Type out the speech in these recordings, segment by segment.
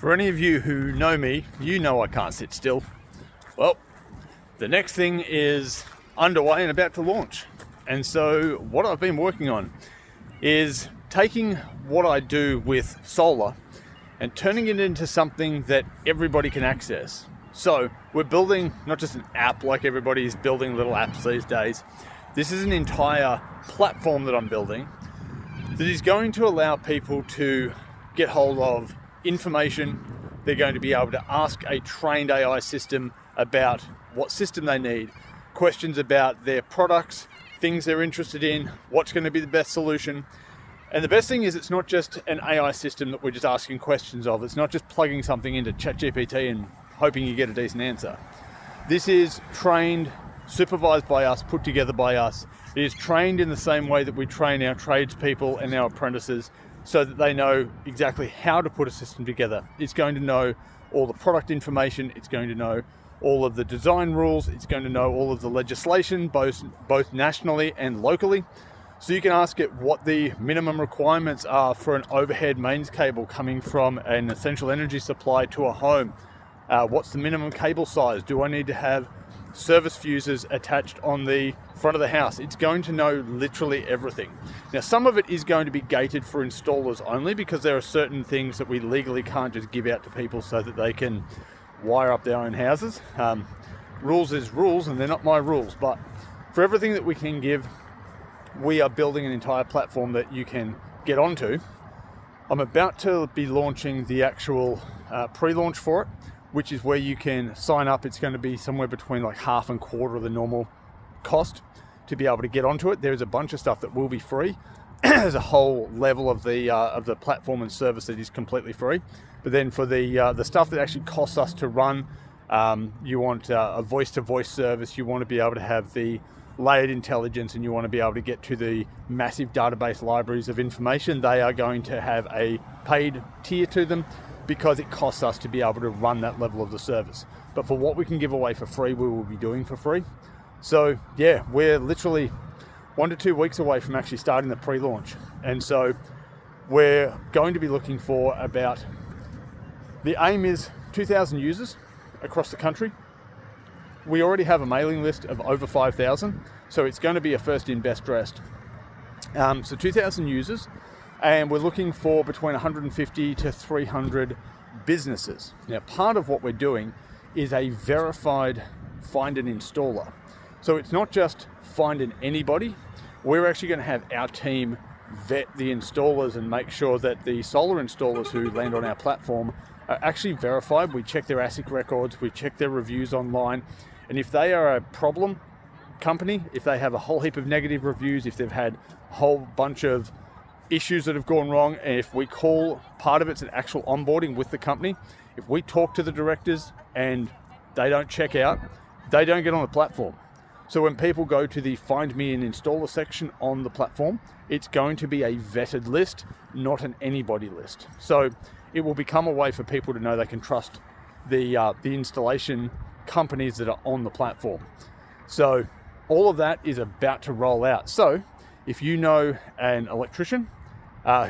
For any of you who know me, you know I can't sit still. Well, the next thing is underway and about to launch. And so what I've been working on is taking what I do with solar and turning it into something that everybody can access. So we're building not just an app like everybody's building little apps these days. This is an entire platform that I'm building that is going to allow people to get hold of information. They're going to be able to ask a trained AI system about what system they need, questions about their products, things they're interested in, what's going to be the best solution. And the best thing is it's not just an AI system that we're just asking questions of. It's not just plugging something into ChatGPT and hoping you get a decent answer. This is trained, supervised by us, put together by us. It is trained in the same way that we train our tradespeople and our apprentices so that they know exactly how to put a system together. It's going to know all the product information. It's going to know all of the design rules. It's going to know all of the legislation, both nationally and locally. So you can ask it what the minimum requirements are for an overhead mains cable coming from an essential energy supply to a home. What's the minimum cable size? Do I need to have service fuses attached on the front of the house? It's going to know literally everything. Now, some of it is going to be gated for installers only because there are certain things that we legally can't just give out to people so that they can wire up their own houses. Rules is rules, and they're not my rules. But for everything that we can give, we are building an entire platform that you can get onto. I'm about to be launching the actual pre-launch for it, which is where you can sign up. It's going to be somewhere between like half and quarter of the normal cost to be able to get onto it. There's a bunch of stuff that will be free. There's a whole level of the platform and service that is completely free. But then for the stuff that actually costs us to run, you want a voice-to-voice service. You want to be able to have the layered intelligence, and you want to be able to get to the massive database libraries of information. They are going to have a paid tier to them, because it costs us to be able to run that level of the service. But for what we can give away for free, we will be doing for free. So yeah, we're literally 1 to 2 weeks away from actually starting the pre-launch. And so we're going to be looking for about, the aim is 2,000 users across the country. We already have a mailing list of over 5,000. So it's going to be a first in, best dressed. So 2,000 users. And we're looking for between 150 to 300 businesses. Now, part of what we're doing is a verified find an installer. So it's not just finding anybody. We're actually going to have our team vet the installers and make sure that the solar installers who land on our platform are actually verified. We check their ASIC records, we check their reviews online. And if they are a problem company, if they have a whole heap of negative reviews, if they've had a whole bunch of issues that have gone wrong, and if we call, part of it's an actual onboarding with the company. If we talk to the directors and they don't check out, they don't get on the platform. So when people go to the Find Me an Installer section on the platform, it's going to be a vetted list, not an anybody list. So it will become a way for people to know they can trust the installation companies that are on the platform. So all of that is about to roll out. So if you know an electrician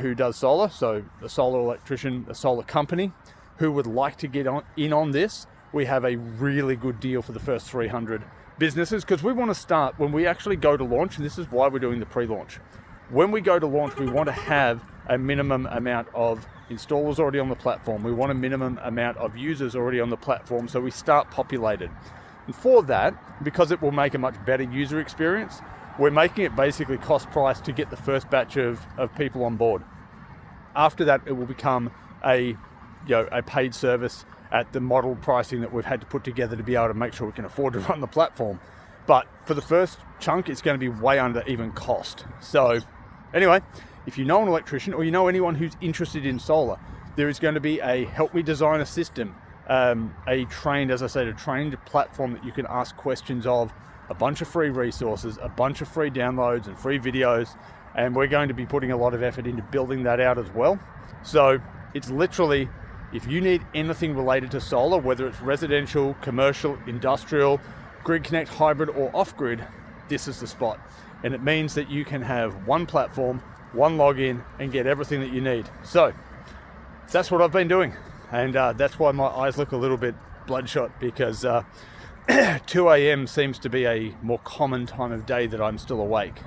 who does solar, so a solar electrician, a solar company who would like to get in on this, we have a really good deal for the first 300 businesses, because we want to start when we actually go to launch, and this is why we're doing the pre-launch. When we go to launch, we want to have a minimum amount of installers already on the platform. We want a minimum amount of users already on the platform, so we start populated. And for that, because it will make a much better user experience, we're making it basically cost price to get the first batch of people on board. After that, it will become a paid service at the model pricing that we've had to put together to be able to make sure we can afford to run the platform. But for the first chunk, it's going to be way under even cost. So anyway, if you know an electrician or you know anyone who's interested in solar, there is going to be a help me design a system, a trained platform that you can ask questions of, a bunch of free resources, a bunch of free downloads and free videos, and we're going to be putting a lot of effort into building that out as well. So it's literally, if you need anything related to solar, whether it's residential, commercial, industrial, grid connect, hybrid, or off-grid, this is the spot. And it means that you can have one platform, one login, and get everything that you need. So that's what I've been doing. and that's why my eyes look a little bit bloodshot, because 2 a.m. seems to be a more common time of day that I'm still awake.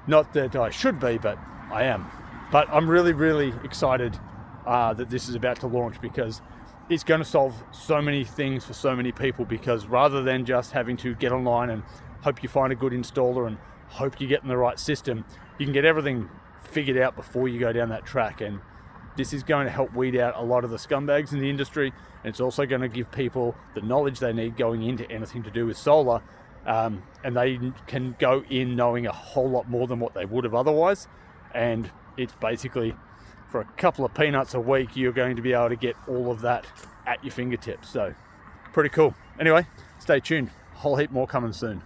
Not that I should be, but I am. But I'm really, really excited that this is about to launch, because it's going to solve so many things for so many people, because rather than just having to get online and hope you find a good installer and hope you get in the right system, you can get everything figured out before you go down that track. And this is going to help weed out a lot of the scumbags in the industry, and it's also going to give people the knowledge they need going into anything to do with solar, and they can go in knowing a whole lot more than what they would have otherwise. And it's basically, for a couple of peanuts a week, you're going to be able to get all of that at your fingertips. So pretty cool. Anyway, stay tuned. Whole heap more coming soon.